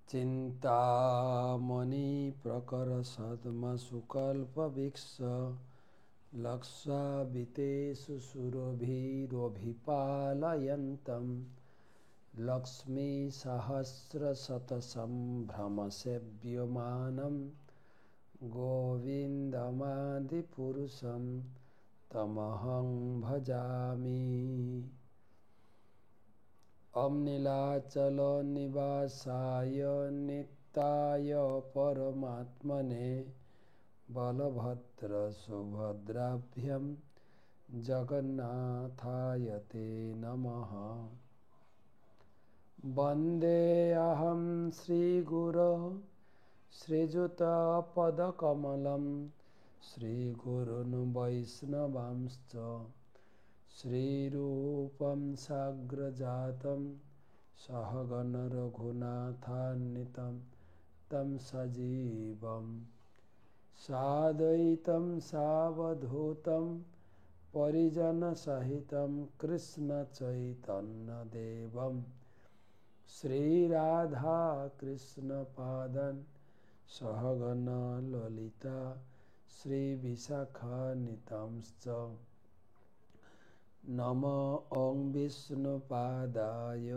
चिंतामणि प्रकर सद्म सुकल्पवीक्ष लक्षावितेषु सुरभिरोभिपालयन्तं लक्ष्मी सहस्रशतसम्भ्रमसेव्यमानं गोविन्दमादिपुरुषं तमहं भजामि। नीलाचल निवासाय नित्याय परमात्मने बलभद्र सुभद्राभ्यां जगन्नाथाय ते नमः। वन्देऽहं श्रीगुरो श्रीयुतपदकमलं श्रीगुरून् वैष्णवांश्च श्रीरूपं साग्रजातं सहगण रघुनाथान्वितं तं सजीवं साद्वैतं सावधूतं परिजनसहितं कृष्णचैतन्यदेवं श्रीराधाकृष्णपादान् सहगण ललिता श्रीविशाखान्वितांश्च नमो ॐ विष्णुपादाय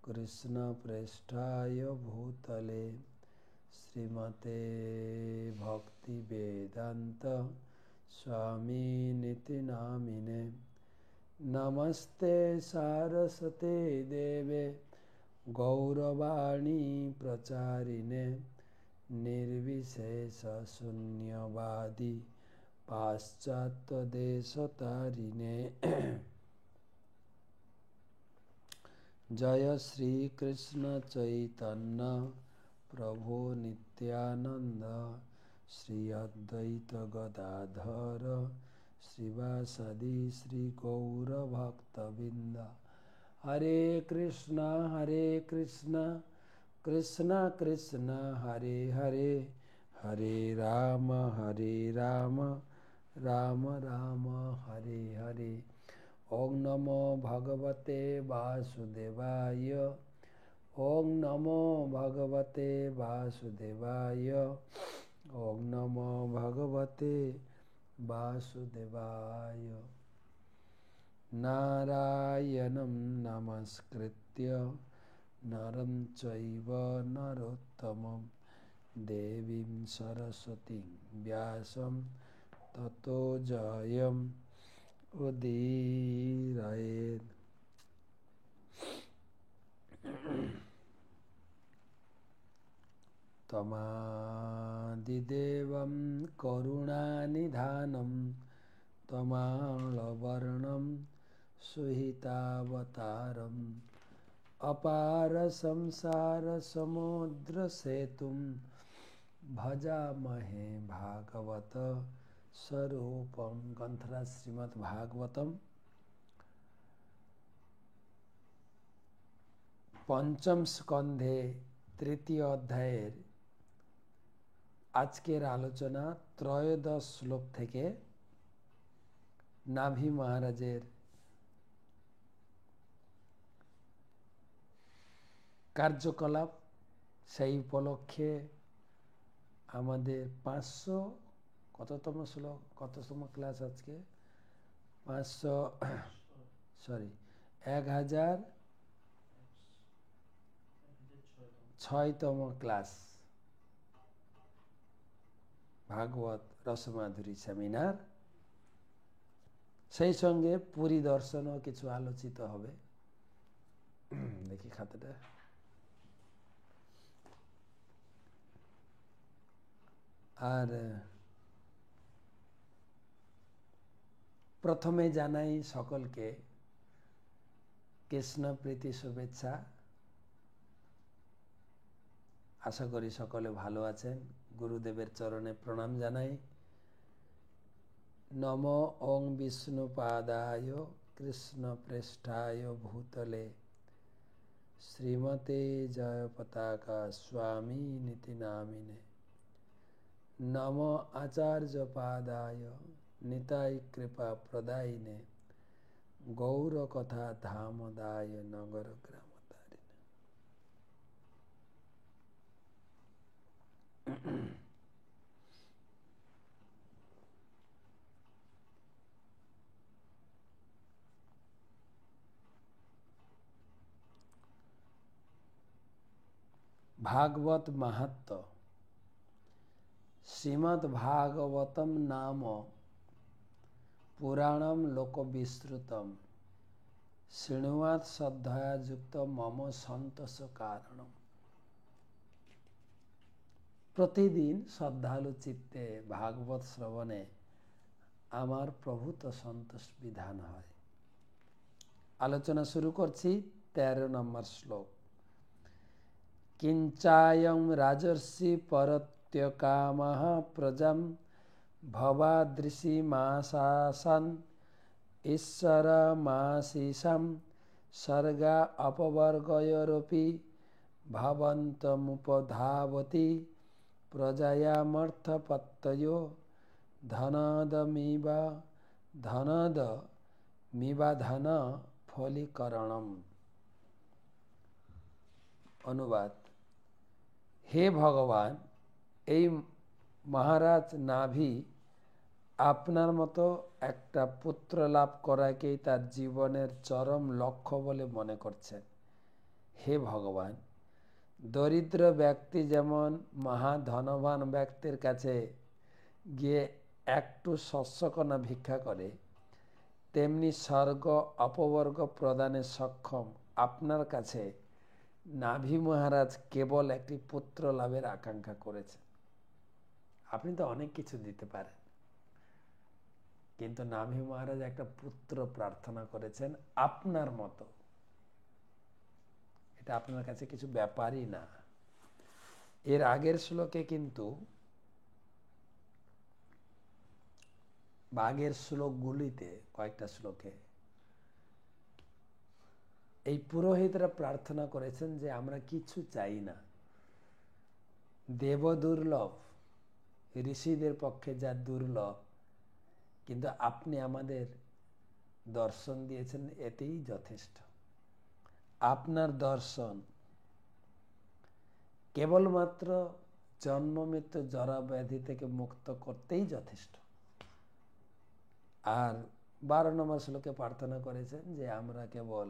कृष्णप्रेष्ठाय भूतले श्रीमते भक्तिवेदान्त स्वामिनिति नामिने। नमस्ते सारस्वते देवे गौरवाणी प्रचारिणे निर्विशेषशून्यवादी पाश्चात्यदेशतारिणे। जय श्री कृष्ण चैतन्य प्रभु नित्यानंद श्री अद्वैत गदाधर श्रीवासदि श्री गौर भक्तबिंद। हरे कृष्णा कृष्ण कृष्ण हरे हरे, हरे राम राम राम हरे हरे। ओम नमो भगवते वासुदेवाय, ओम नमो भगवते वासुदेवाय, ओम नमो भगवते वासुदेवाय। नारायणं नमस्कृत्य नरं चैव नरोत्तमं देवीं सरस्वतीं व्यासं ततो जयम् उदीरयेत्। त्वमादिदेवं करुणानिधानं त्वमालवर्णं सुहितावतारम् अपार संसार समुद्र सेतुं भजामहे भागवत स्वरूपम। ग्रंथराज श्रीमद् भागवतम पंचम स्कंधे तृतीय अध्यायेर आजकेर आलोचना त्रयोदश श्लोक थेके नाभि महाराजेर कार्यकलाप সেই উপলক্ষে আমাদের 500 কততম শ্লোক কততম ক্লাস আজকে 1006তম ক্লাস ভাগবত রসমাধুরী সেমিনার। সেই সঙ্গে পুরী দর্শনও কিছু আলোচিত হবে। দেখি খাতাটা। আর প্রথমে জানাই সকলকে কৃষ্ণ প্রীতি শুভেচ্ছা। আশা করি সকলে ভালো আছেন। গুরুদেবের চরণে প্রণাম জানাই। নমো ওং বিষ্ণুপাদায় কৃষ্ণ প্রেষ্ঠায় ভূতলে শ্রীমতে জয় পতাকা স্বামী নীতি নামিনে। नमो आचार्य पादाय निताय कृपा प्रदायिने गौर कथा धामदाय नगर ग्रामदारिणे। भागवत माहात्म्य श्रीमद् भागवतम नाम पुराणम लोक विस्तृतम शृणुयात् श्रद्धया युक्त मम संतोष कारणम। प्रतिदिन श्रद्धालु चित्ते भागवत श्रवणे आमार प्रभूत संतोष विधान है। आलोचना शुरू करছি 13 নম্বর श्लोक। किंचायं राजर्षि परत्यकामः प्रजं भवादृशिमाशासन् ईश्वरमाशीषं सर्गा अपवर्गयोरपि भवन्तमुपधावति प्रजयामर्थपत्तयो धनदमिवाधन फलीकरणम। अनुवाद। हे भगवान, এই মহারাজ নাভি আপনার মতো একটা পুত্র লাভ করাকেই তার জীবনের চরম লক্ষ্য বলে মনে করছেন। হে ভগবান, দরিদ্র ব্যক্তি যেমন মহাধনবান ব্যক্তির কাছে গিয়ে একটু শস্যকণা ভিক্ষা করে, তেমনি স্বর্গ অপবর্গ প্রদানে সক্ষম আপনার কাছে নাভি মহারাজ কেবল একটি পুত্র লাভের আকাঙ্ক্ষা করেছেন। আপনি তো অনেক কিছু দিতে পারেন, কিন্তু নাভি মহারাজ একটা পুত্র প্রার্থনা করেছেন আপনার মতো। এটা আপনার কাছে কিছু ব্যাপারই না। এর আগের শ্লোকে কিন্তু আগের শ্লোকগুলিতে কয়েকটা শ্লোকে এই পুরোহিতরা প্রার্থনা করেছেন যে আমরা কিছু চাই না, দেব দুর্লভ, ঋষিদের পক্ষে যা দুর্লভ, কিন্তু আপনি আমাদের দর্শন দিয়েছেন, এতেই যথেষ্ট। আপনার দর্শন কেবলমাত্র জন্ম মৃত্যু জরা ব্যাধি থেকে মুক্ত করতেই যথেষ্ট। আর 12 নম্বর শ্লোকে প্রার্থনা করেছেন যে আমরা কেবল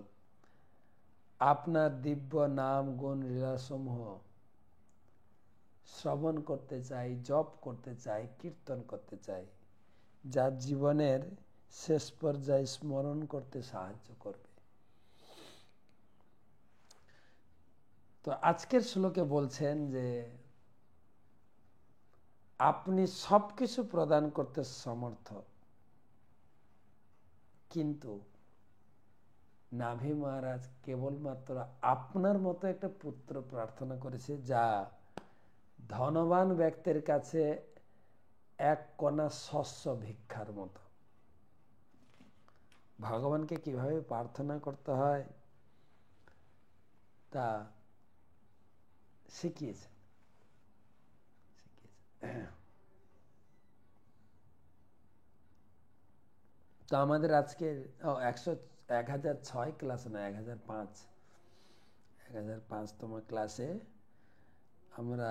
আপনার দিব্য নাম গুণ লীলাসমূহ শ্রবণ করতে চাই, জপ করতে চাই, কীর্তন করতে চাই, যা জীবনের শেষ পর্যায়ে স্মরণ করতে সাহায্য করবে। তো আজকের শ্লোকে বলছেন যে আপনি সবকিছু প্রদান করতে সমর্থ, কিন্তু নাভি মহারাজ কেবলমাত্র আপনার মতো একটা পুত্র প্রার্থনা করেছে যা ধনবান ব্যক্তির কাছে এক কণা শস্য ভিক্ষার মতো। ভগবানকে কিভাবে প্রার্থনা করতে হয় তা শিখিয়েছেন। তো আমাদের আজকে 1006 ক্লাস না 1005তম ক্লাসে আমরা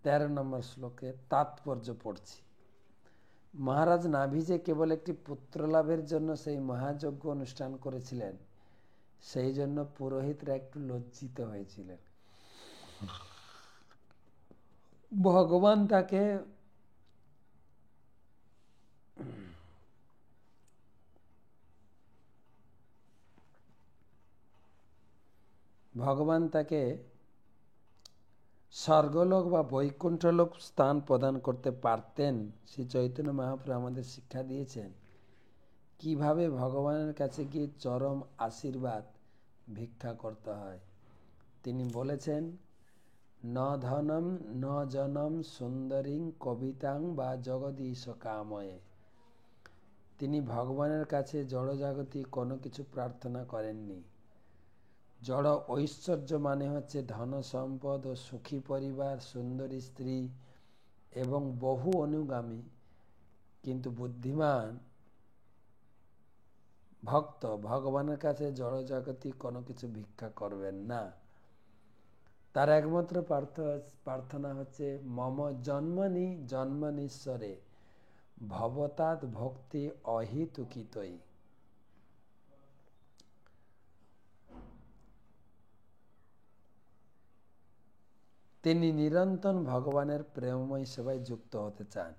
13 নম্বর শ্লোকে তাৎপর্য পড়ছি। মহারাজ নাভি যে কেবল একটি পুত্র লাভের জন্য সেই মহাযজ্ঞ অনুষ্ঠান করেছিলেন, সেই জন্য পুরোহিতরা একটু লজ্জিত হয়েছিলেন। ভগবান তাকে স্বর্গলোক বা বৈকুণ্ঠলোক স্থান প্রদান করতে পারতেন। শ্রী চৈতন্য মহাপ্রভু আমাদের শিক্ষা দিয়েছেন কিভাবে ভগবানের কাছে গিয়ে চরম আশীর্বাদ ভিক্ষা করতে হয়। তিনি বলেছেন, ন ধনম ন জনম সুন্দরীং কবিতাং বা জগদীশ কাময়ে। তিনি ভগবানের কাছে জড়জাগতিক কোনো কিছু প্রার্থনা করেননি। জড় ঐশ্বর্য মানে হচ্ছে ধন সম্পদ ও সুখী পরিবার, সুন্দরী স্ত্রী এবং বহু অনুগামী, কিন্তু বুদ্ধিমান ভক্ত ভগবানের কাছে জড়জাগতিক কোনো কিছু ভিক্ষা করবেন না। তার একমাত্র প্রার্থনা হচ্ছে মম জন্মনীশ্বরে ভবতাৎ ভক্তি অহিতুকিতই। তিনি নিরন্তর ভগবানের প্রেমময় সেবায় যুক্ত হতে চান।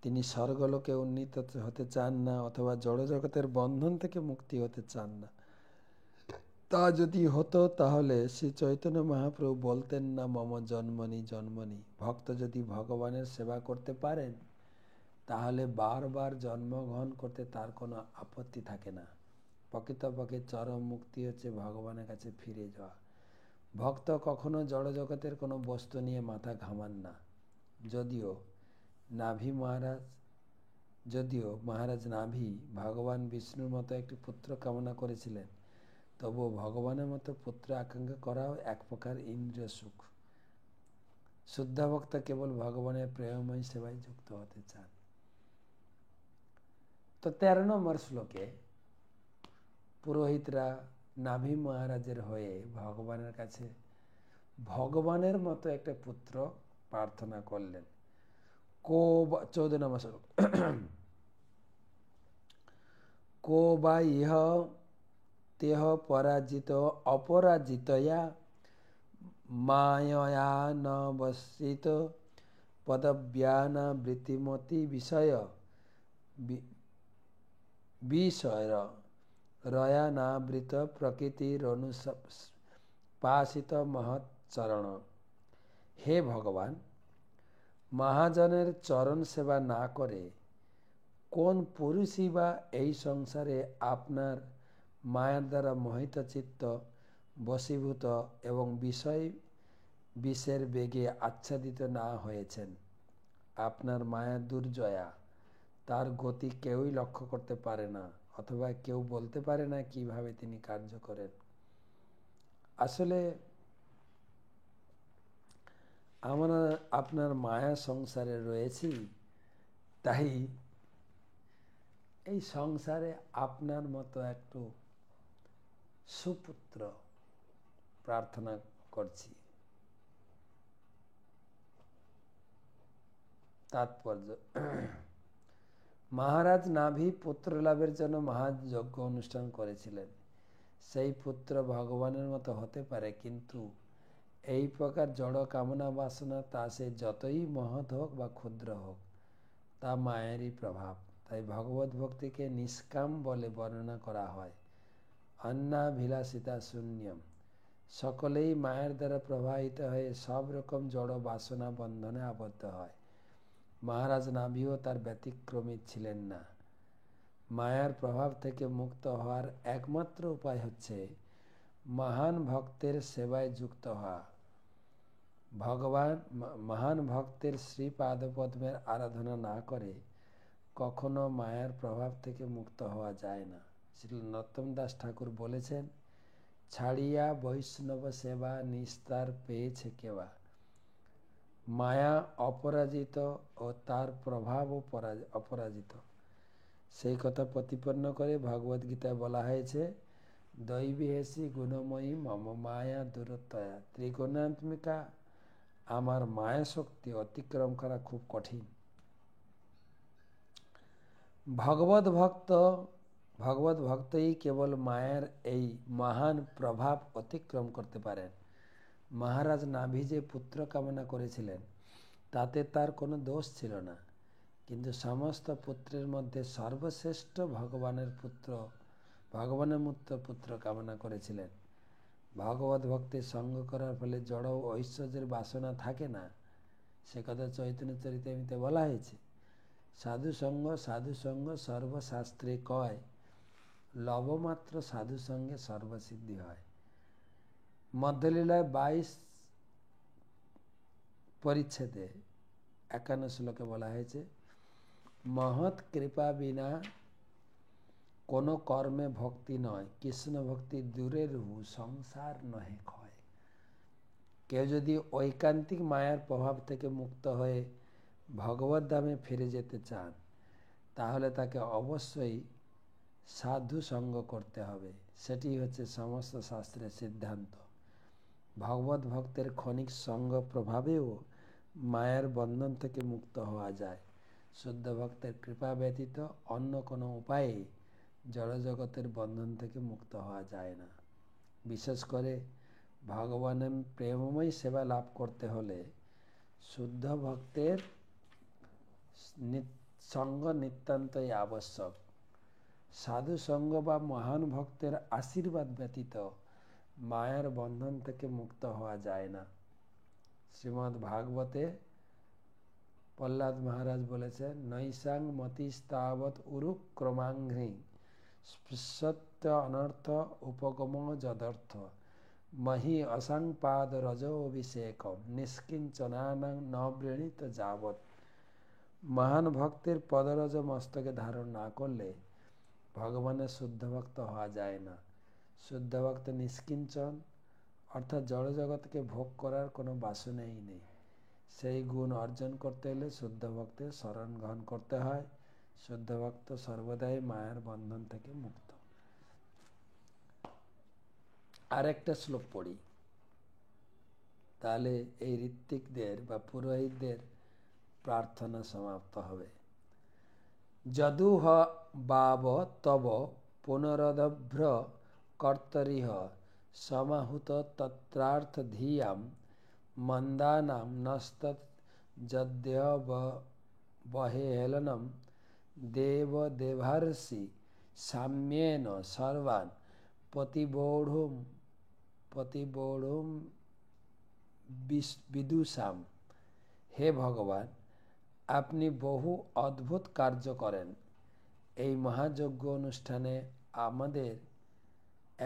তিনি স্বর্গলোকে উন্নীত হতে চান না, অথবা জড়জগতের বন্ধন থেকে মুক্তি হতে চান না। তা যদি হতো তাহলে শ্রী চৈতন্য মহাপ্রভু বলতেন না মম জন্মনি জন্মনি। ভক্ত যদি ভগবানের সেবা করতে পারেন তাহলে বারবার জন্মগ্রহণ করতে তার কোনো আপত্তি থাকে না। প্রকৃতপক্ষে চরম মুক্তি হচ্ছে ভগবানের কাছে ফিরে যাওয়া। ভক্ত কখনো জড়জগতের কোনো বস্তু নিয়ে মাথা ঘামান না। যদিও মহারাজ নাভি ভগবান বিষ্ণুর মতো একটি পুত্র কামনা করেছিলেন, তবুও ভগবানের মতো পুত্র আকাঙ্ক্ষা করাও এক প্রকার ইন্দ্রিয় সুখ। শুদ্ধ ভক্ত কেবল ভগবানের প্রেমময় সেবায় যুক্ত হতে চান। তো 13 নম্বর শ্লোকে পুরোহিতরা নাভি মহারাজের হয়ে ভগবানের কাছে ভগবানের মতো একটা পুত্র প্রার্থনা করলেন। 14 নম্বর শ্লোক, কো বা ইহ তেহ পরাজিত অপরাজিতয়া মায়য়া ন বসিত পদব্যানা বৃত্তিমতি বিষয় রয়ানাবৃত প্রকৃতির অনুপাসিত মহৎচরণ। হে ভগবান, মহাজনের চরণ সেবা না করে কোন পুরুষই বা এই সংসারে আপনার মায়ার দ্বারা মোহিত চিত্ত বশীভূত এবং বিষের বেগে আচ্ছাদিত না হয়েছেন। আপনার মায়া দুর্জয়া, তার গতি কেউই লক্ষ্য করতে পারে না, অথবা কেউ বলতে পারে না কিভাবে তিনি কার্য করেন। আসলে আমরা আপনার মায়া সংসারে রয়েছি, তাই এই সংসারে আপনার মতো একটু সুপুত্র প্রার্থনা করছি। তাৎপর্য, মহারাজ নাভি পুত্র লাভের জন্য মহাযজ্ঞ অনুষ্ঠান করেছিলেন। সেই পুত্র ভগবানের মতো হতে পারে, কিন্তু এই প্রকার জড় কামনা বাসনা তা সে যতই মহৎ হোক বা ক্ষুদ্র হোক, তা মায়েরই প্রভাব। তাই ভগবত ভক্তিকে নিষ্কাম বলে বর্ণনা করা হয়। অন্নাভিলাষিতা শূন্যম। সকলেই মায়ের দ্বারা প্রভাবিত হয়ে সব রকম জড় বাসনা বন্ধনে আবদ্ধ হয়। মহারাজ নাভিও তার ব্যতিক্রমী ছিলেন না। মায়ার প্রভাব থেকে মুক্ত হওয়ার একমাত্র উপায় হচ্ছে মহান ভক্তের সেবায় যুক্ত হওয়া। মহান ভক্তের শ্রীপাদপদ্মের আরাধনা না করে কখনো মায়ার প্রভাব থেকে মুক্ত হওয়া যায় না। শ্রী নরোত্তম দাস ঠাকুর বলেছেন, ছাড়িয়া বৈষ্ণব সেবা নিস্তার পেয়েছে কেবা। মায়া অপরাজিত ও তার প্রভাব অপরাজিত। সেই কথা প্রতিপন্ন করে ভগবদ গীতায় বলা হয়েছে, দৈবী হেসি গুণময়ী মম মায়া দূরত্বয়া। ত্রিগুণাত্মিকা আমার মায়া শক্তি অতিক্রম করা খুব কঠিন। ভগবত ভক্তই কেবল মায়ের এই মহান প্রভাব অতিক্রম করতে পারেন। মহারাজ নাভি যে পুত্র কামনা করেছিলেন তাতে তার কোনো দোষ ছিল না, কিন্তু সমস্ত পুত্রের মধ্যে সর্বশ্রেষ্ঠ ভগবানের পুত্র কামনা করেছিলেন। ভগবত ভক্তির সঙ্গ করার ফলে জড় ও ঐশ্বর্যের বাসনা থাকে না, সে কথা চৈতন্য চরিতামৃতে বলা হয়েছে। সাধু সঙ্গ সর্বশাস্ত্রে কয়, লবমাত্র সাধু সঙ্গে সর্বসিদ্ধি হয়। মধ্যলীলায় 22 পরিচ্ছেদে 51 শ্লোকে বলা হয়েছে, মহৎ কৃপা বিনা কোনো কর্মে ভক্তি নয়, কৃষ্ণ ভক্তি দূরে রহু সংসার নহে ক্ষয়। কেউ যদি ঐকান্তিক মায়ার প্রভাব থেকে মুক্ত হয়ে ভগবত ধামে ফিরে যেতে চান, তাহলে তাকে অবশ্যই সাধু সঙ্গ করতে হবে। সেটি হচ্ছে সমস্ত শাস্ত্রের সিদ্ধান্ত। ভগবত ভক্তের ক্ষণিক সঙ্গ প্রভাবেও মায়ের বন্ধন থেকে মুক্ত হওয়া যায়। শুদ্ধ ভক্তের কৃপা ব্যতীত অন্য কোনো উপায়ে জড়জগতের বন্ধন থেকে মুক্ত হওয়া যায় না। বিশেষ করে ভগবানের প্রেমময় সেবা লাভ করতে হলে শুদ্ধ ভক্তের সঙ্গ নিতান্তই আবশ্যক। সাধু সঙ্গ বা মহান ভক্তের আশীর্বাদ ব্যতীত মায়ার বন্ধন থেকে মুক্ত হওয়া যায় না। শ্রীমদ্ ভাগবতে প্রহ্লাদ মহারাজ বলেছেন, নৈসাং মতিস্তাবৎ উরু ক্রমাঙ্ঘ্রি স্পৃশ্যত্য অনর্থ উপগম যদর্থ মহি অসংপাদ রজ অভিষেকম নিষ্কিঞ্চনানাং ন বৃণীত যাবৎ। মহান ভক্তের পদরজ মস্তকে ধারণ না করলে ভগবানের শুদ্ধ ভক্ত হওয়া যায় না। শুদ্ধ ভক্ত নিষ্কিঞ্চন অর্থাৎ জড় জগৎকে ভোগ করার কোনো বাসনাই নেই। সেই গুণ অর্জন করতে হলে শুদ্ধ ভক্তের শরণ গ্রহণ করতে হয়। শুদ্ধ ভক্ত সর্বদাই মায়ার বন্ধন থেকে মুক্ত। আর একটা শ্লোক পড়ি, তাহলে এই ঋত্বিকদের বা পুরোহিতদের প্রার্থনা সমাপ্ত হবে। যদুহ বাব তব পুনরদভ্র কর্তরিহ সমাহুত তত্রার্থ ধিয়াম মন্দানাম নস্তৎ যদ্যবহেলনম দেব দেভার্ষি সাম্যেন সর্বান পতিবৌঢ়ুম বিদুষাম। হে ভগবান, আপনি বহু অদ্ভুত কার্য করেন। এই মহাযজ্ঞ অনুষ্ঠানে আমাদের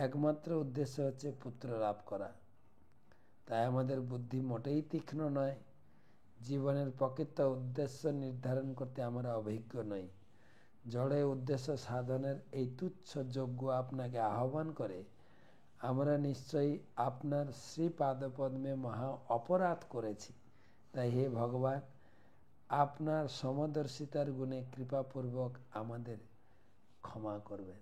একমাত্র উদ্দেশ্য হচ্ছে পুত্র লাভ করা। তাই আমাদের বুদ্ধি মোটেই তীক্ষ্ণ নয়। জীবনের প্রকৃত উদ্দেশ্য নির্ধারণ করতে আমরা অভিজ্ঞ নই। জড়ে উদ্দেশ্য সাধনের এই তুচ্ছ যজ্ঞ আপনাকে আহ্বান করে আমরা নিশ্চয়ই আপনার শ্রীপাদপদ্মে মহা অপরাধ করেছি। তাই হে ভগবান, আপনার সমদর্শিতার গুণে কৃপাপূর্বক আমাদের ক্ষমা করবেন।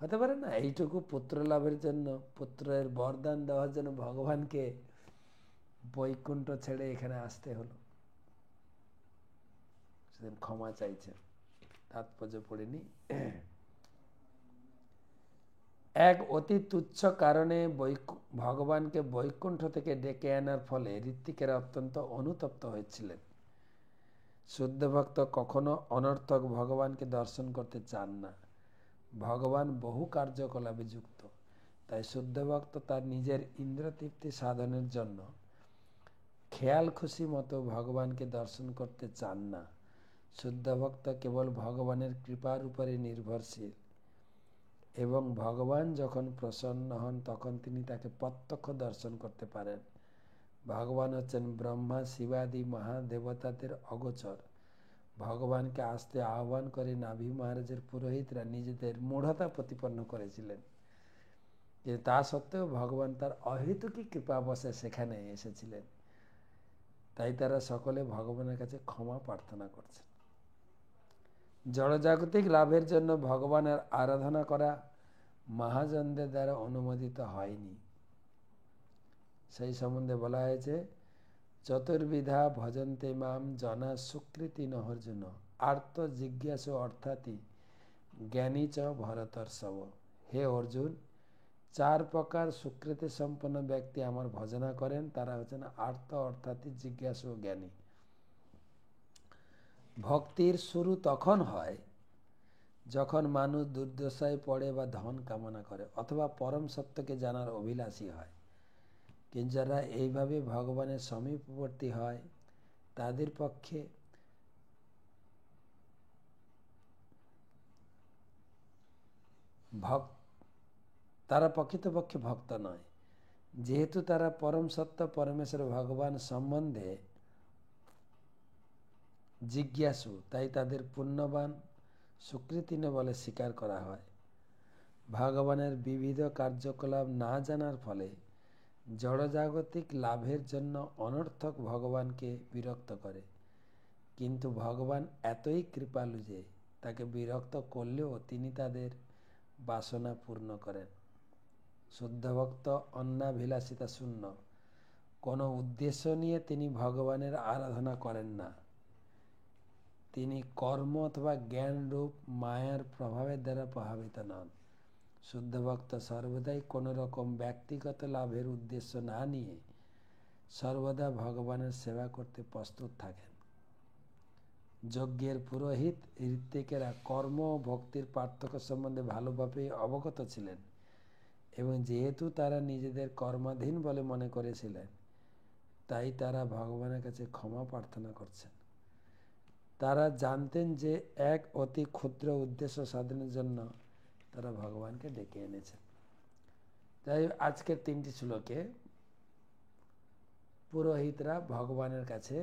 হতে পারে না এইটুকু পুত্র লাভের জন্য, পুত্রের বরদান দেওয়ার জন্য ভগবানকে বৈকুণ্ঠ ছেড়ে এখানে আসতে হলো। সেদিন ক্ষমা চাইছেন, তাৎপর্য পড়িনি। এক অতি তুচ্ছ কারণে ভগবানকে বৈকুণ্ঠ থেকে ডেকে আনার ফলে ঋত্বিকেরা অত্যন্ত অনুতপ্ত হয়েছিলেন। শুদ্ধ ভক্ত কখনো অনর্থক ভগবানকে দর্শন করতে চান না। ভগবান বহু কার্যকলাপে যুক্ত, তাই শুদ্ধ ভক্ত তার নিজের ইন্দ্রতৃপ্তি সাধনের জন্য খেয়াল খুশি মতো ভগবানকে দর্শন করতে চান না। শুদ্ধ ভক্ত কেবল ভগবানের কৃপার উপরে নির্ভরশীল এবং ভগবান যখন প্রসন্ন হন তখন তিনি তাকে প্রত্যক্ষ দর্শন করতে পারেন। ভগবান হচ্ছেন ব্রহ্মা শিবাদি মহাদেবতাদের অগোচর। ভগবানকে আসতে আহ্বান করে নাভি মহারাজের পুরোহিতরা নিজেদের মূঢ়তা প্রতিপন্ন করেছিলেন, যে তা সত্ত্বেও ভগবান তার অহেতুকী কৃপাবশে সেখানে এসেছিলেন। তাই তারা সকলে ভগবানের কাছে ক্ষমা প্রার্থনা করছেন। জড়জাগতিক লাভের জন্য ভগবানের আরাধনা করা মহাজনদের দ্বারা অনুমোদিত হয়নি। সেই সম্বন্ধে বলা হয়েছে, চতুর্বিধা ভজন্তে মাম জনা সুকৃতি নহর্জুন আর্ত জিজ্ঞাসু অর্থাৎ জ্ঞানী চ ভরতর্ষভ। হে অর্জুন, চার প্রকার সুকৃতি সম্পন্ন ব্যক্তি আমার ভজনা করেন। তারা হচ্ছেন আর্ত অর্থাৎ জিজ্ঞাসু জ্ঞানী। ভক্তির শুরু তখন হয় যখন মানুষ দুর্দশায় পড়ে বা ধন কামনা করে অথবা পরম সত্যকে জানার অভিলাষী হয়। কিন্তু যারা এইভাবে ভগবানের সমীপবর্তী হয় তাদের পক্ষে তারা প্রকৃতপক্ষে ভক্ত নয়। যেহেতু তারা পরম সত্য পরমেশ্বর ভগবান সম্বন্ধে জিজ্ঞাসু, তাই তাদের পুণ্যবান সুকৃতিন বলে স্বীকার করা হয়। ভগবানের বিবিধ কার্যকলাপ না জানার ফলে জড়জাগতিক লাভের জন্য অনর্থক ভগবানকে বিরক্ত করে। কিন্তু ভগবান এতই কৃপালু যে তাকে বিরক্ত করলেও তিনি তাদের বাসনা পূর্ণ করেন। শুদ্ধ ভক্ত অন্যাভিলাষিতা শূন্য, কোনো উদ্দেশ্য নিয়ে তিনি ভগবানের আরাধনা করেন না। তিনি কর্ম অথবা জ্ঞান রূপ মায়ার প্রভাবের দ্বারা প্রভাবিত নন। শুদ্ধ ভক্ত সর্বদাই কোনো রকম ব্যক্তিগত লাভের উদ্দেশ্য না নিয়ে সর্বদা ভগবানের সেবা করতে প্রস্তুত থাকেন। যজ্ঞের পুরোহিত ঋত্বিকেরা কর্ম ও ভক্তির পার্থক্য সম্বন্ধে ভালোভাবে অবগত ছিলেন এবং যেহেতু তারা নিজেদের কর্মাধীন বলে মনে করেছিলেন, তাই তারা ভগবানের কাছে ক্ষমা প্রার্থনা করছেন। তারা জানতেন যে এক অতি ক্ষুদ্র উদ্দেশ্য সাধনের জন্য তারা ভগবানকে ডেকে এনেছেন। তাই আজকের 3টি শ্লোকে পুরোহিতরা ভগবানের কাছে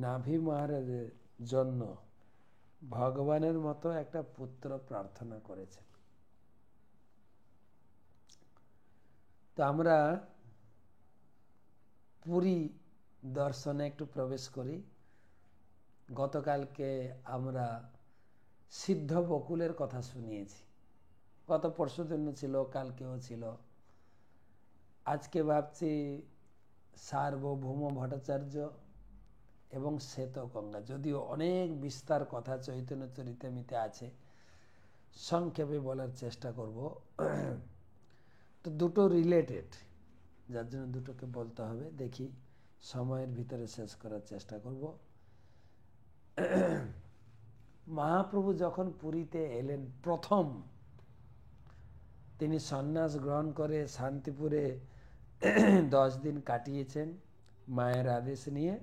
নাভি মহারাজের জন্য ভগবানের মতো একটা পুত্র প্রার্থনা করেছেন। তো আমরা পুরী দর্শনে একটু প্রবেশ করি। গতকালকে আমরা সিদ্ধ বকুলের কথা শুনিয়েছি, গত পরশু দিন ছিল, কালকেও ছিল। আজকে ভাবছি সার্বভৌম ভট্টাচার্য এবং শ্বেতগঙ্গা, যদিও অনেক বিস্তার কথা চৈতন্য চরিতামৃতে আছে, সংক্ষেপে বলার চেষ্টা করব। তো দুটো রিলেটেড, যার জন্য দুটোকে বলতে হবে। দেখি সময়ের ভিতরে শেষ করার চেষ্টা করব। মহাপ্রভু যখন পুরীতে এলেন প্রথম, তিনি সন্ন্যাস গ্রহণ করে শান্তিপুরে 10 দিন কাটিয়েছেন মায়ের আদেশ নিয়ে।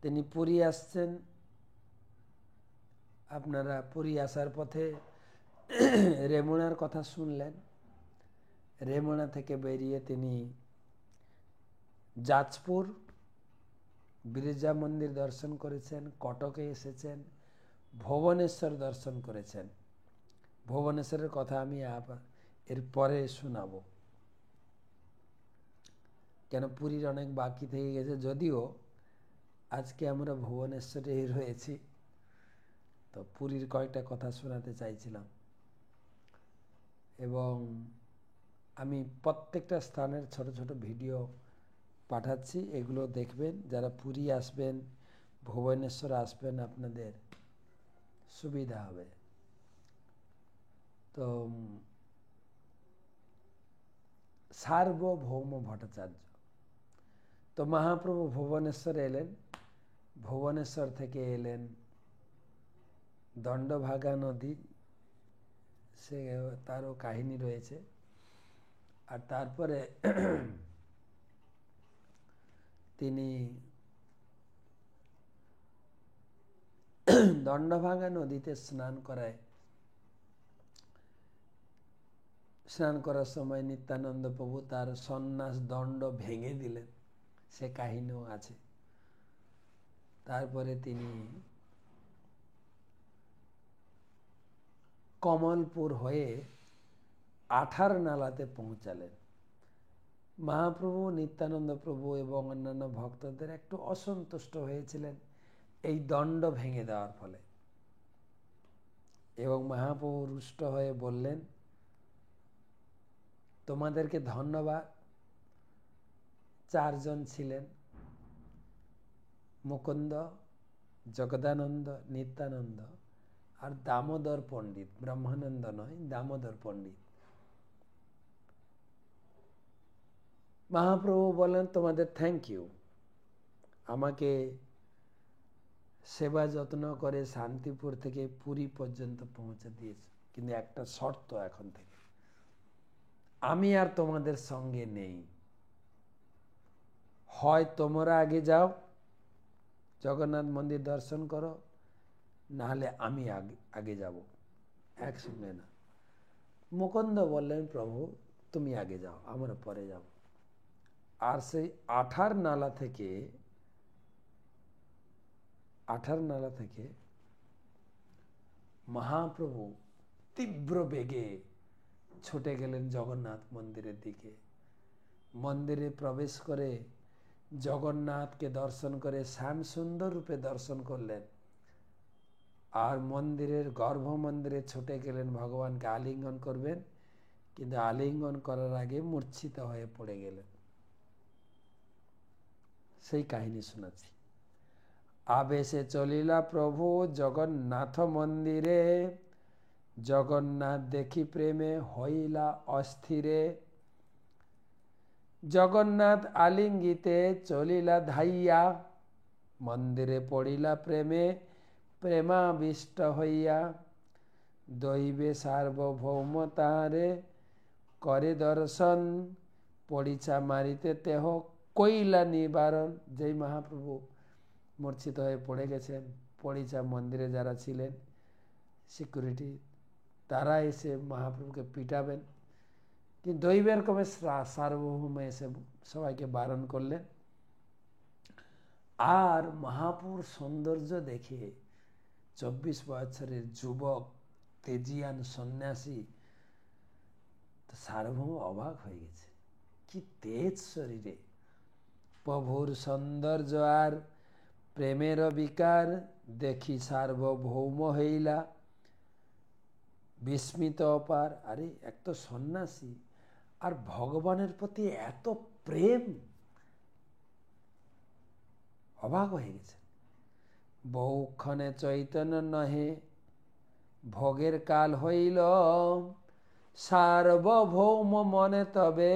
তিনি পুরী আসছেন। আপনারা পুরী আসার পথে রেমুনার কথা শুনলেন। রেমুনা থেকে বেরিয়ে তিনি যাজপুর বিরজা মন্দির দর্শন করেছেন, কটকে এসেছেন, ভুবনেশ্বর দর্শন করেছেন। ভুবনেশ্বরের কথা আমি এর পরে শোনাবো, কেন পুরীর অনেক বাকি থেকে গেছে। যদিও আজকে আমরা ভুবনেশ্বরেই রয়েছি, তো পুরীর কয়েকটা কথা শোনাতে চাইছিলাম। এবং আমি প্রত্যেকটা স্থানের ছোট ছোট ভিডিও পাঠাচ্ছি, এগুলো দেখবেন। যারা পুরী আসবেন, ভুবনেশ্বর আসবেন, আপনাদের সুবিধা হবে। তো সার্বভৌম ভট্টাচার্য, তো মহাপ্রভু ভুবনেশ্বর এলেন। ভুবনেশ্বর থেকে এলেন দণ্ডভাগা নদী, সে তারও কাহিনী রয়েছে। আর তারপরে তিনি দণ্ডভাগা নদীতে স্নান করার সময় নিত্যানন্দ প্রভু তার সন্ন্যাস দণ্ড ভেঙে দিলেন, সে কাহিনীও আছে। তারপরে তিনি কমলপুর হয়ে আঠার নালাতে পৌঁছালেন। মহাপ্রভু, নিত্যানন্দ প্রভু এবং অন্যান্য ভক্তদের একটু অসন্তুষ্ট হয়েছিলেন এই দণ্ড ভেঙে দেওয়ার ফলে, এবং মহাপ্রভু রুষ্ট হয়ে বললেন, তোমাদেরকে ধন্যবাদ। 4 জন ছিলেন, মুকুন্দ, জগদানন্দ, নিত্যানন্দ আর দামোদর পণ্ডিত। ব্রহ্মানন্দ নয়, দামোদর পণ্ডিত। মহাপ্রভু বলেন, তোমাদের থ্যাংক ইউ, আমাকে সেবা যত্ন করে শান্তিপুর থেকে পুরী পর্যন্ত পৌঁছে দিয়েছে, কিন্তু একটা শর্ত, এখন থেকে আমি আর তোমাদের সঙ্গে নেই। হয় তোমরা আগে যাও, জগন্নাথ মন্দির দর্শন করো, নাহলে আমি আগে যাব, একসঙ্গে না। মুকুন্দ বললেন, প্রভু তুমি আগে যাও, আমরা পরে যাব। আর সেই আঠার নালা থেকে মহাপ্রভু তীব্র বেগে ছুটে গেলেন জগন্নাথ মন্দিরের দিকে। মন্দিরে প্রবেশ করে জগন্নাথকে দর্শন করে শ্যাম সুন্দর রূপে দর্শন করলেন। আর মন্দিরের গর্ভমন্দিরে ছুটে গেলেন ভগবানকে আলিঙ্গন করবেন, কিন্তু আলিঙ্গন করার আগে মূর্ছিত হয়ে পড়ে গেলেন। সেই কাহিনী শোনাচ্ছি। আবেশে চলিলা প্রভু জগন্নাথ মন্দিরে, জগন্নাথ দেখি প্রেমে হইলা অস্থিরে, জগন্নাথ আলিঙ্গিতে চলিলা ধাইয়া, মন্দিরে পড়িলা প্রেমে প্রেমাবিষ্ট হইয়া, দৈবে সার্বভৌম তাহারে করে দর্শন, পরিচা মারিতে তেহ কইলা নিবারণ। যেই মহাপ্রভু মূর্ছিত হয়ে পড়ে গেছেন, পরিচা মন্দিরে যারা ছিলেন সিকিউরিটি, তারা এসে মহাপ্রভুকে পিটাবেন, কিন্তু দৈবের কমে সার্বভৌম এসে সবাইকে বারণ করলেন। আর মহাপ্রভুর সৌন্দর্য দেখে 24 বছরের যুবক তেজিয়ান সন্ন্যাসী সার্বভৌম অবাক হয়ে গেছে, কি তেজ শরীরে, প্রভুর সৌন্দর্য আর প্রেমের বিকার, দেখি সার্বভৌম হইলা বিস্মিত অপার। আরে এক তো সন্ন্যাসী আর ভগবানের প্রতি এত প্রেম, অবাক হয়ে গেছে। বহুক্ষণে চৈতন্য নহে ভোগের কাল হইল, সার্বভৌম মনে তবে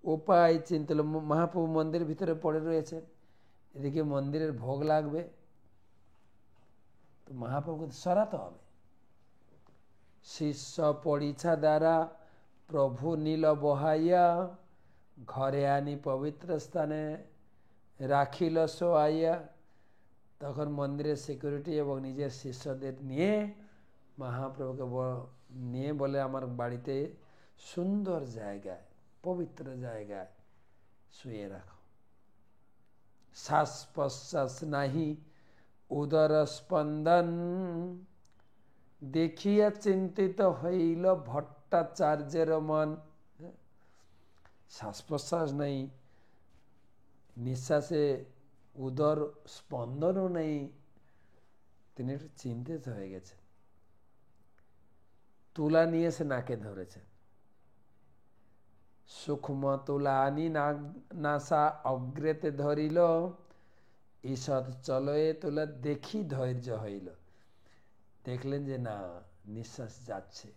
উপায় চিন্তিল। মহাপ্রভু মন্দিরের ভিতরে পড়ে রয়েছেন, এদিকে মন্দিরের ভোগ লাগবে, তো মহাপ্রভুকে সরাতে হবে। শিষ্য পরিছা দ্বারা প্রভু নীল বহাইয়া, ঘরে আনি পবিত্র স্থানে রাখিল শোয়াইয়া। তখন মন্দিরের সিকিউরিটি এবং নিজের শিষ্যদের নিয়ে মহাপ্রভুকে নিয়ে বলে, আমার বাড়িতে সুন্দর জায়গায়, পবিত্র জায়গায় শুয়ে রাখো। শ্বাস প্রশ্বাস নাহি উদর স্পন্দন, দেখিয়া চিন্তিত হইল ভট্টাচার্যের মন। শ্বাস প্রশ্বাস নেই, নিঃশ্বাসে উদর স্পন্দনও নেই, তিনি একটু চিন্তিত হয়ে গেছেন। তুলা নিয়ে সে নাকে ধরেছেন, সূক্ষ্ম তুলা আনি নাসা অগ্রেতে ধরিল, ঈষৎ চলয়ে তুলা দেখি ধৈর্য হইল। দেখলেন যে না, নিঃশ্বাস যাচ্ছে।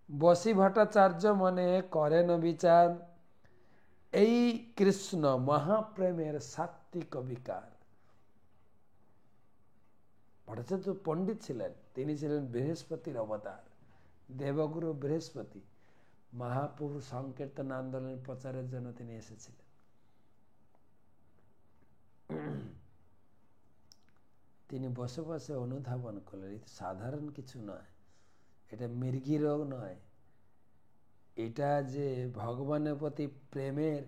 বসি ভট্টাচার্য মনে করেন বিচার, এই কৃষ্ণ মহাপ্রেমের সাত্বিক বিকার। ভট্টাচার্য পণ্ডিত ছিলেন, তিনি ছিলেন বৃহস্পতির অবতার, দেবগুরু বৃহস্পতি। মহাপ্রভু সংকীর্তন আন্দোলনের প্রচারের জন্য তিনি এসেছিলেন। তিনি বসে বসে অনুধাবন করলেন, এটা সাধারণ কিছু নয়, এটা মৃগী রোগ নয়, এটা যে ভগবানের প্রতি প্রেমের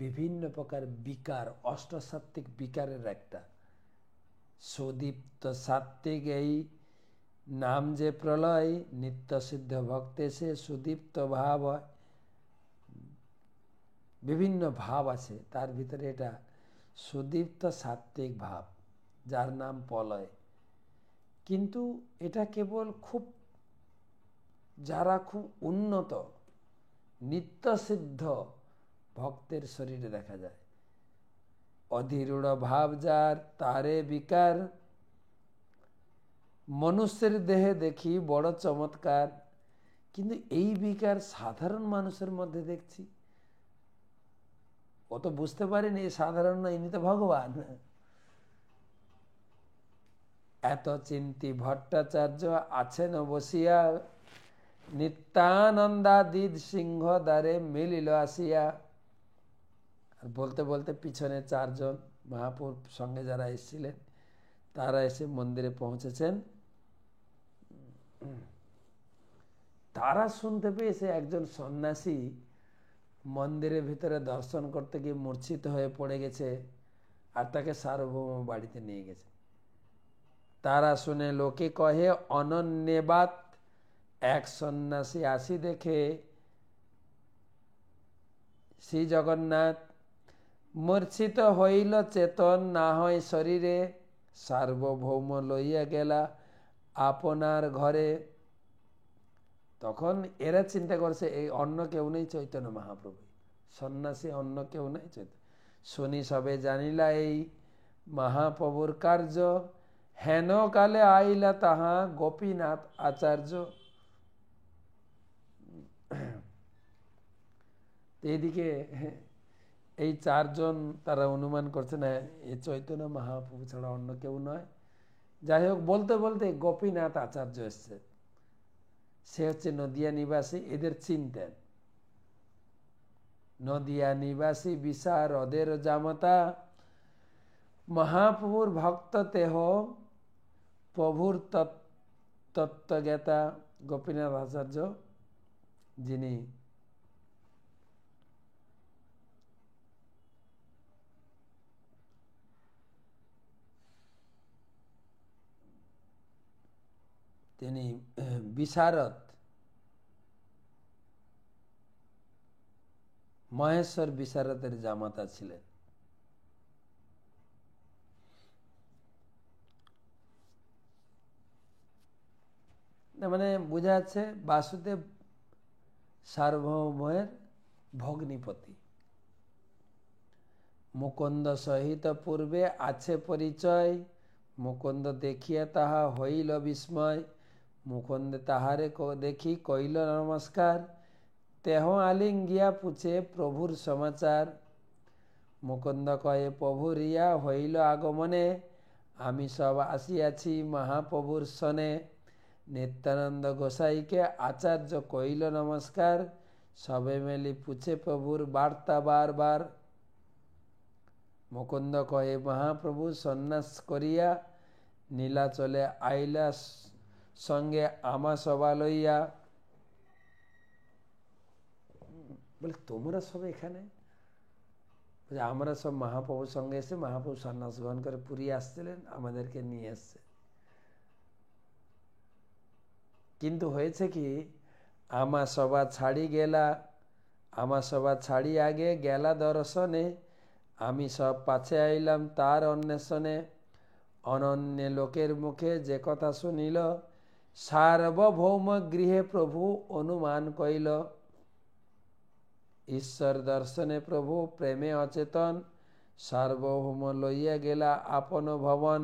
বিভিন্ন প্রকার বিকার, অষ্টসাত্ত্বিক বিকারের একটা। সুদীপ্ত সাত্ত্বিক এই নাম যে প্রলয়, নিত্য সিদ্ধ ভক্তে সে সুদীপ্ত ভাব হয়। বিভিন্ন ভাব আছে, তার ভিতরে এটা সুদীপ্ত সাত্ত্বিক ভাব, যার নাম প্রলয়। কিন্তু এটা কেবল যারা খুব উন্নত নিত্য সিদ্ধ ভক্তের শরীরে দেখা যায়। অধীরূঢ় ভাব যার, তারে বিকার, মনুষ্যের দেহে দেখি বড় চমৎকার। কিন্তু এই বিকার সাধারণ মানুষের মধ্যে দেখছি, ও তো বুঝতে পারেনি সাধারণ না, ইনি তো ভগবান। এত চিন্তি ভট্টাচার্য আছেন বসিয়া, নিত্যানন্দাদিদ সিংহ দ্বারে মিলিল আসিয়া। আর বলতে বলতে পিছনে 4 জন মহাপ্রভুর সঙ্গে যারা এসেছিলেন, তারা এসে মন্দিরে পৌঁছেছেন। তারা শুনতে পেয়েছে একজন সন্ন্যাসী মন্দিরের ভিতরে দর্শন করতে গিয়ে মূর্ছিত হয়ে পড়ে গেছে, আর তাকে সার্বভৌম বাড়িতে নিয়ে গেছে। তারা শুনে লোকে কহে অনন্যবাত, এক সন্ন্যাসী আসি দেখে শ্রী জগন্নাথ, মূর্ছিত হইল চেতন না হয় শরীরে, সার্বভৌম লইয়া গেলা আপনার ঘরে। তখন এরা চিন্তা করছে এই অন্য কেউ নেই, চৈতন্য মহাপ্রভু। সন্ন্যাসী অন্য কেউ নেই, চৈতন্য। শুনি সবে জানিলা এই মহাপ্রভুর কার্য, হেন কালে আইলা তাহা গোপীনাথ আচার্য। এইদিকে এই চারজন তারা অনুমান করছে না এ চৈতন্য মহাপ্রভু ছাড়া অন্য কেউ নয়। যাই হোক, বলতে বলতে গোপীনাথ আচার্য এসছে। সে হচ্ছে নদিয়া নিবাসী, এদের চিনতেন। নদিয়া নিবাসী বিশারদের জামতা, মহাপ্রভুর ভক্ত তেহ, প্রভুর তত্ত্বজ্ঞাতা গোপীনাথ আচার্য, যিনি বিশারদ মহেশ্বর বিশারদের জামাতা ছিলেন। মানে বোঝা যাচ্ছে বাসুদেব সার্বভৌমের ভগ্নিপতি। মুকুন্দ সহিত পূর্বে আছে পরিচয়, মুকুন্দ দেখিয়া তাহা হইল বিস্ময়। মুকুন্দ তাহারে দেখি কইল নমস্কার, তেহ আলিঙ্গিয়া পুছে প্রভুর সমাচার। মুকুন্দ কয়ে প্রভু রিয়া হইল আগমনে, আমি সব আসিয়াছি মহাপ্রভুর সনে। নিত্যানন্দ গোসাইকে আচার্য কইল নমস্কার, সবে মেলি পুছে প্রভুর বার্তা বারবার। মুকুন্দ কয়ে মহাপ্রভু সন্ন্যাস করিয়া, নীলাচলে আইলা সঙ্গে আমা সবা লইয়া। বলে তোমরা সব এখানে? আমরা সব মহাপ্রভুর সঙ্গে এসে, মহাপ্রভু সন্ন্যাস গ্রহণ করে পুরী আসছিলেন, আমাদেরকে নিয়ে এসছে। কিন্তু হয়েছে কি, আমা সবা ছাড়ি গেলা, আমা সবা ছাড়ি আগে গেলা দর্শনে, আমি সব পাছে আইলাম তার অন্বেষণে। অনন্য লোকের মুখে যে কথা শুনিল, সার্বভৌম গৃহে প্রভু অনুমান কইল। ঈশ্বর দর্শনে প্রভু প্রেমে অচেতন, সার্বভৌম লইয়া গেলা আপন ভবন।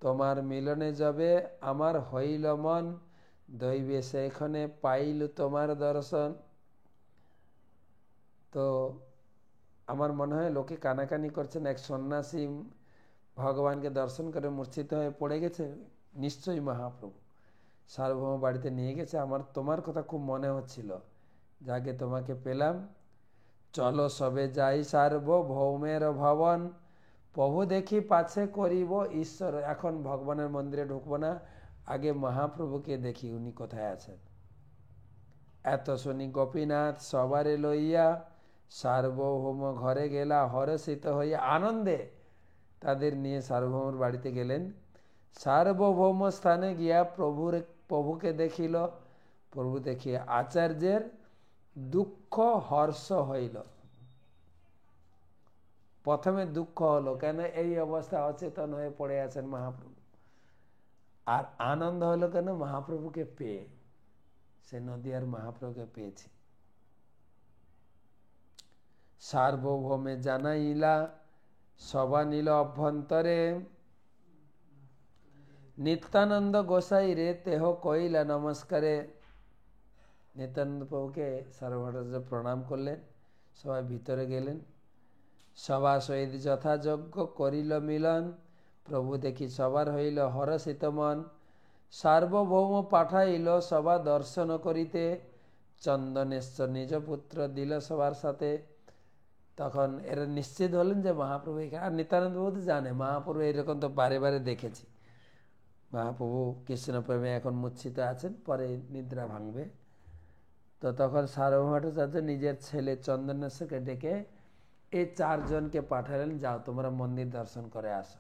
তোমার মিলনে যাবে আমার হইল মন, দৈবে সেখানে পাইল তোমার দর্শন। তো আমার মনে হয় লোকে কানাকানি করছেন, এক সন্ন্যাসী ভগবানকে দর্শন করে মূর্ছিত হয়ে পড়ে গেছে, নিশ্চয়ই মহাপ্রভু সার্বভৌম বাড়িতে নিয়ে গেছে। আমার তোমার কথা খুব মনে হচ্ছিল, যাকে তোমাকে পেলাম। চলো সবে যাই সার্বভৌমের ভবন, প্রভু দেখি পাছে করিব ঈশ্বর। এখন ভগবানের মন্দিরে ঢুকবো না, আগে মহাপ্রভুকে দেখি উনি কোথায় আছেন। এত শুনি গোপীনাথ সবারে লইয়া, সার্বভৌম ঘরে গেলা হরষিত হইয়া। আনন্দে তাদের নিয়ে সার্বভৌমের বাড়িতে গেলেন। সার্বভৌম স্থানে গিয়া প্রভুকে দেখিল। প্রভু দেখিয়া আচার্যের দুঃখ হর্ষ হইল। প্রথমে দুঃখ হলো, কেন এই অবস্থা অচেতন হয়ে পড়ে আছেন মহাপ্রভু। আর আনন্দ হলো কেন, মহাপ্রভুকে পেয়ে, সে নদিয়ার মহাপ্রভুকে পেয়েছে। সার্বভৌমে জানাইলা সভা নিল অভ্যন্তরে, নিত্যানন্দ গোসাই রে তেহ কইলা নমস্কারে। নিত্যানন্দ প্রভুকে সার্বভৌম প্রণাম করলেন, সবাই ভিতরে গেলেন। সভা সহিত যথাযোগ্য করিল মিলন, প্রভু দেখি সবার হইল হরষিত মন। সার্বভৌম পাঠাইল সভা দর্শন করিতে, চন্দনেশ্বর নিজ পুত্র দিল সবার সাথে। তখন এরা নিশ্চিত হলেন যে মহাপ্রভু এখানে। আর নিত্যানন্দ প্রভু জানে মহাপ্রভু এরকম তো বারে বারে দেখেছি, মহাপ্রভু কৃষ্ণপ্রেমে এখন মূর্ছিত আছেন, পরে নিদ্রা ভাঙবে। তো তখন সার্বভৌমাচার্য নিজের ছেলে চন্দনেশ্বরকে ডেকে এই চারজনকে পাঠালেন, যাও তোমরা মন্দির দর্শন করে আসো।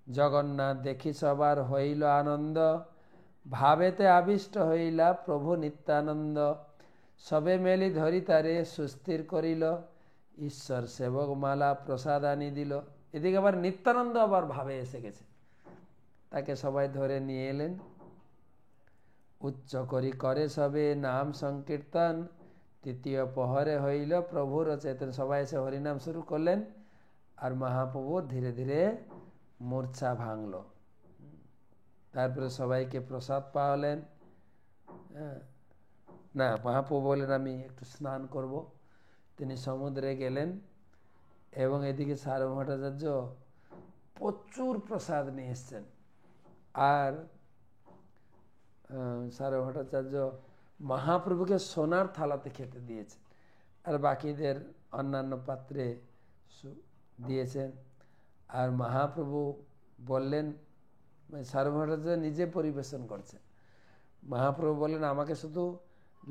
জগন্নাথ দেখি সবার হইল আনন্দ, ভাবেতে আবিষ্ট হইলা প্রভু নিত্যানন্দ। সবে মেলি ধরি তারে সুস্থির করিল, ঈশ্বর সেবক মালা প্রসাদ আনি দিল। এদিকে আবার নিত্যানন্দ আবার ভাবে এসে গেছে, তাকে সবাই ধরে নিয়ে এলেন। উচ্চ করি করে সবে নাম সংকীর্তন, তৃতীয় প্রহরে হইল প্রভুর চেতন। সবাই এসে হরিনাম শুরু করলেন, আর মহাপ্রভু ধীরে ধীরে মূর্ছা ভাঙল। তারপরে সবাইকে প্রসাদ পাওয়ালেন। না, মহাপ্রভু বলেন আমি একটু স্নান করব। তিনি সমুদ্রে গেলেন এবং এদিকে সার্বভৌম ভট্টাচার্য প্রচুর প্রসাদ নিয়ে এসছেন। আর সার্বভৌম ভট্টাচার্য মহাপ্রভুকে সোনার থালাতে খেতে দিয়েছেন, আর বাকিদের অন্যান্য পাত্রে দিয়েছেন। আর মহাপ্রভু বললেন, সার্বভৌম ভট্টাচার্য নিজে পরিবেশন করছেন। মহাপ্রভু বললেন আমাকে শুধু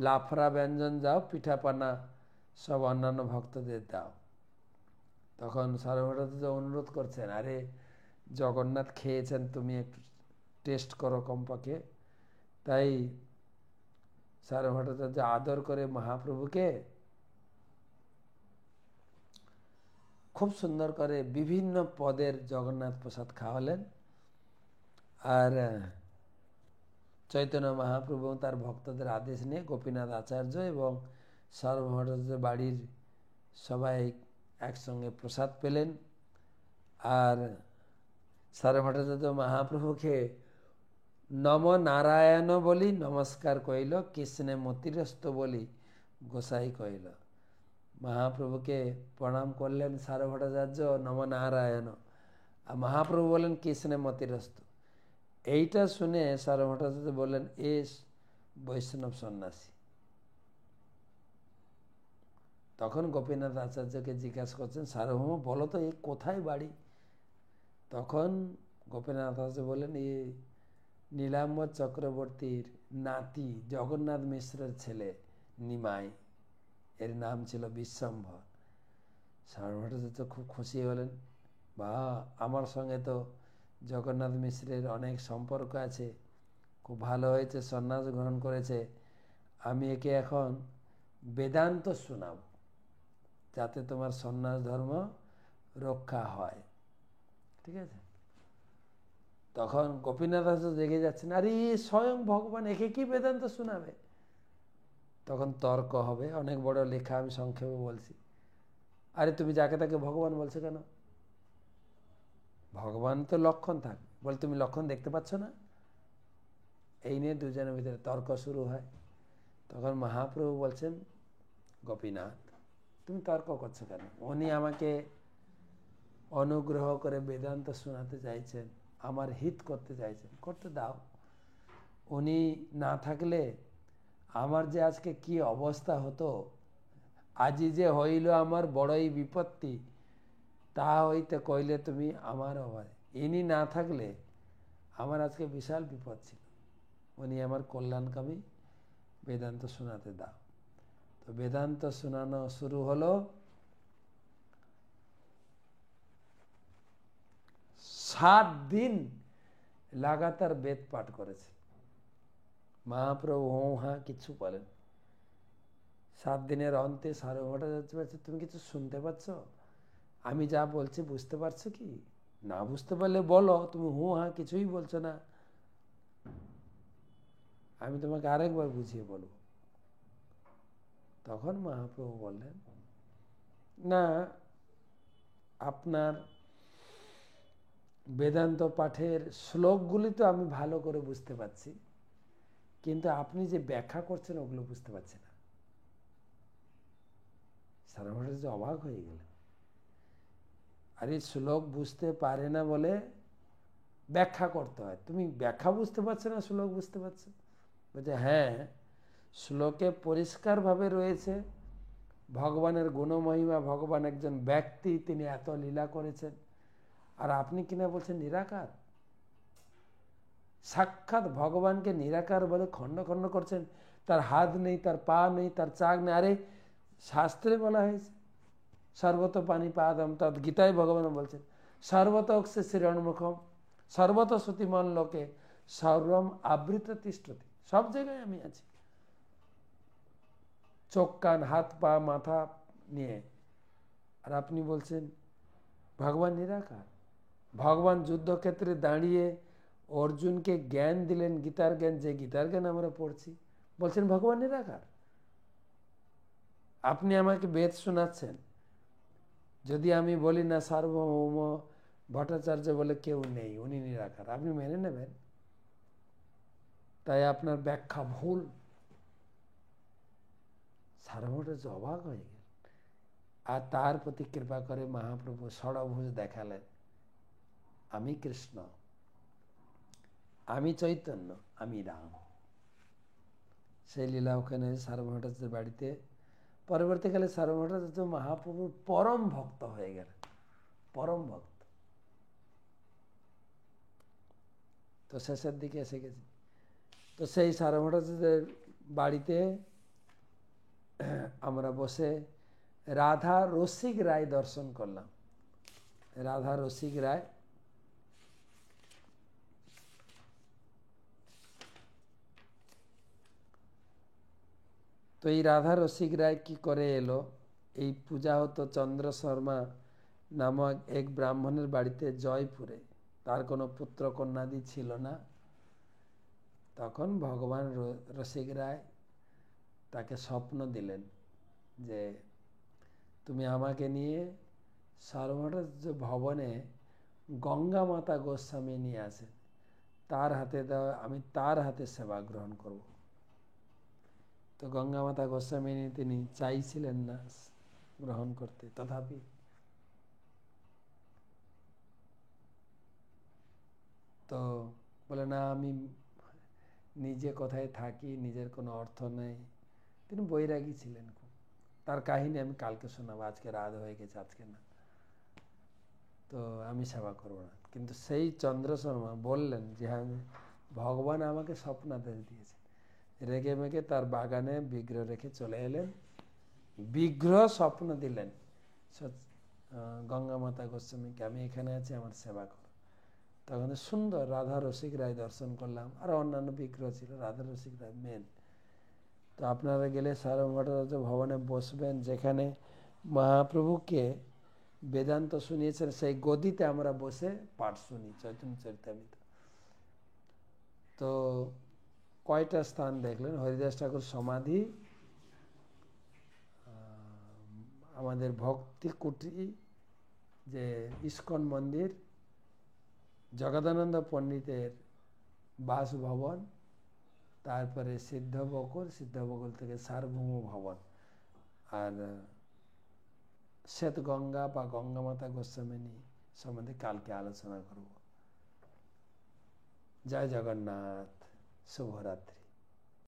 লাফড়া ব্যঞ্জন যাও, পিঠাপানা সব অন্যান্য ভক্তদের দাও। তখন সার্বভৌম ভট্টাচার্য অনুরোধ করছেন, আরে জগন্নাথ খেয়েছেন, তুমি একটু টেস্ট করো কমপক্ষে। তাই সার্বভৌম ভট্টাচার্য আদর করে মহাপ্রভুকে খুব সুন্দর করে বিভিন্ন পদের জগন্নাথ প্রসাদ খাওয়ালেন। আর চৈতন্য মহাপ্রভু তার ভক্তদের আদেশ নিয়ে গোপীনাথ আচার্য এবং সার্বভৌম ভট্টাচার্য বাড়ির সবাই একসঙ্গে প্রসাদ পেলেন। আর সার্বভৌম ভট্টাচার্য মহাপ্রভুকে নম নারায়ণ বলি নমস্কার কইল, কৃষ্ণে মতিরস্ত বলি গোসাই কইল। মহাপ্রভুকে প্রণাম করলেন সার্বভৌম ভট্টাচার্য, নম নারায়ণ। আর মহাপ্রভু বলেন কৃষ্ণে মতিরস্ত। এইটা শুনে সার্বভৌম ভট্টাচার্য বললেন এ বৈষ্ণব সন্ন্যাসী। তখন গোপীনাথ আচার্যকে জিজ্ঞাসা করছেন, সার্বভৌম বলো তো এ কোথায় বাড়ি? তখন গোপীনাথ আচার্য বললেন এ নীলাম্বর চক্রবর্তীর নাতি জগন্নাথ মিশ্রের ছেলে নিমাই, এর নাম ছিল বিশ্বম্ভর। সার্বভৌম ভট্টাচার্য খুব খুশি হলেন, বা আমার সঙ্গে তো জগন্নাথ মিশ্রের অনেক সম্পর্ক আছে, খুব ভালো হয়েছে সন্ন্যাস গ্রহণ করেছে। আমি একে এখন বেদান্ত শোনাব যাতে তোমার সন্ন্যাস ধর্ম রক্ষা হয়। ঠিক আছে? তখন গোপীনাথ আচার্য জেগে যাচ্ছেন, আরে স্বয়ং ভগবান, একে কি বেদান্ত শোনাবে? তখন তর্ক হবে, অনেক বড় লেখা, আমি সংক্ষেপে বলছি। আরে তুমি যাকে তাকে ভগবান বলছো কেন? ভগবান তো লক্ষণ থাকবে, বলে তুমি লক্ষণ দেখতে পাচ্ছ না? এই নিয়ে দুজনের ভিতরে তর্ক শুরু হয়। তখন মহাপ্রভু বলছেন, গোপীনাথ তুমি তর্ক করছো কেন? উনি আমাকে অনুগ্রহ করে বেদান্ত শোনাতে চাইছেন, আমার হিত করতে চাইছেন, করতে দাও। উনি না থাকলে আমার যে আজকে কি অবস্থা হতো, আজি যে হইল আমার বড়ই বিপত্তি, তা হইতে কইলে তুমি আমার অভারে। ইনি না থাকলে আমার আজকে বিশাল বিপদ ছিল। উনি আমার কল্যাণকামী, বেদান্ত শোনাতে দাও। তো বেদান্ত শোনানো শুরু হলো। 7 দিন লাগাতার বেদ পাঠ করেছে মহাপ্রভু। হ্যাঁ কিছু বলেন। 7 দিনের অন্তে সার্বভৌম ভট্টাচার্য বলছে, তুমি কিছু শুনতে পাচ্ছ? আমি যা বলছি বুঝতে পারছো কি? না বুঝতে পারলে বলো, তুমি হ্যাঁ কিছুই বলছো না, আমি তোমাকে আরেকবার বুঝিয়ে বলবো। তখন মহাপ্রভু বললেন, না, আপনার বেদান্ত পাঠের শ্লোকগুলি তো আমি ভালো করে বুঝতে পারছি, কিন্তু আপনি যে ব্যাখ্যা করছেন ওগুলো বুঝতে পারছি না। সার্বভৌম ভট্টাচার্য অবাক হয়ে গেলেন, আরে শ্লোক বুঝতে পারে না বলে ব্যাখ্যা করতে হয়, তুমি ব্যাখ্যা বুঝতে পারছো না, শ্লোক বুঝতে পারছো? বলছে হ্যাঁ, শ্লোকে পরিষ্কারভাবে রয়েছে ভগবানের গুণমহিমা, ভগবান একজন ব্যক্তি, তিনি এত লীলা করেছেন। আর আপনি কিনা বলছেন নিরাকার। সাক্ষাৎ ভগবানকে নিরাকার বলে খণ্ড খণ্ড করছেন, তার হাত নেই, তার পা নেই, তার চাক নেই। আরে শাস্ত্রে বলা হয়েছে সর্বত পানি পাদম, তৎ গীতায় ভগবান বলছেন সর্বত অক্ষে শ্রীরণমুখম সর্বত শ্রুতিমান লোকে সর্বম আবৃত তিষ্ঠতি। সব জায়গায় আমি আছি, চোখ কান হাত পা মাথা নিয়ে। আর আপনি বলছেন ভগবান নিরাকার। ভগবান যুদ্ধক্ষেত্রে দাঁড়িয়ে অর্জুনকে জ্ঞান দিলেন, গীতার জ্ঞান, যে গীতার জ্ঞান আমরা পড়ছি, বলছেন ভগবান নিরাকার। আপনি আমাকে বেদ শোনাচ্ছেন, যদি আমি বলি না সার্বভৌম ভট্টাচার্য বলে কেউ নেই, উনি নিরাকার, আপনি মেনে নেবেন? তাই আপনার ব্যাখ্যা ভুল। সার্বভৌমরাজ অবাক হয়ে গেল, আর তার প্রতি কৃপা করে মহাপ্রভু ষড়ভুজ দেখালেন, আমি কৃষ্ণ, আমি চৈতন্য, আমি রাম। সেই লীলা ওখানে সার্বভৌমরাজের বাড়িতে। পরবর্তীকালে সার্বভৌমরাজ মহাপ্রভুর পরম ভক্ত হয়ে গেলেন, পরম ভক্ত। তো শেষের দিকে এসে গেছে। তো সেই সার্বভৌমরাজের বাড়িতে আমরা বসে রাধা রসিক রায় দর্শন করলাম। রাধা রসিক রায় তো এই রাধা রসিক রায় কি করে এলো, এই পূজা হতো চন্দ্র শর্মা নামক এক ব্রাহ্মণের বাড়িতে জয়পুরে। তার কোনো পুত্র কন্যাদি ছিল না। তখন ভগবান রসিক রায় তাকে স্বপ্ন দিলেন যে তুমি আমাকে নিয়ে সার্বভৌমরাজ ভবনে গঙ্গা মাতা গোস্বামী নিয়ে আসেন, তার হাতে দাও, আমি তার হাতে সেবা গ্রহণ করব। তো গঙ্গা মাতা গোস্বামী তিনি চাইছিলেন না গ্রহণ করতে, তথাপি তো বলে না, আমি নিজে কোথায় থাকি, নিজের কোনো অর্থ নেই। তিনি বৈরাগী ছিলেন খুব। তার কাহিনী আমি কালকে শোনাবো, আজকে রাত হয়ে গেছে, আজকে না। তো আমি সেবা করবো না। কিন্তু সেই চন্দ্র শর্মা বললেন যে হ্যাঁ, ভগবান আমাকে স্বপ্নাদেশ দিয়েছে। রেগে মেগে তার বাগানে বিগ্রহ রেখে চলে এলেন। বিগ্রহ স্বপ্ন দিলেন গঙ্গা মাতা গোস্বামীকে, আমি এখানে আছি, আমার সেবা করো। তখন সুন্দর রাধা রসিক রায় দর্শন করলাম, আর অন্যান্য বিগ্রহ ছিল, রাধা রসিক রায় মেন। তো আপনারা গেলে সার্বভৌমরাজ ভবনে বসবেন, যেখানে মহাপ্রভুকে বেদান্ত শুনিয়েছেন, সেই গদিতে আমরা বসে পাঠ শুনি চৈতন্য চরিতামৃত। তো কয়টা স্থান দেখলেন? হরিদাস ঠাকুর সমাধি, আমাদের ভক্তি কুটি যে ইস্কন মন্দির, জগদানন্দ পণ্ডিতের বাসভবন, তারপরে সিদ্ধবকুল, সিদ্ধবকুল থেকে সার্বভৌম ভবন, আর শ্বেতগঙ্গা বা গঙ্গা মাতা গোস্বামী সম্বন্ধে কালকে আলোচনা করব। জয় জগন্নাথ, শুভরাত্রি।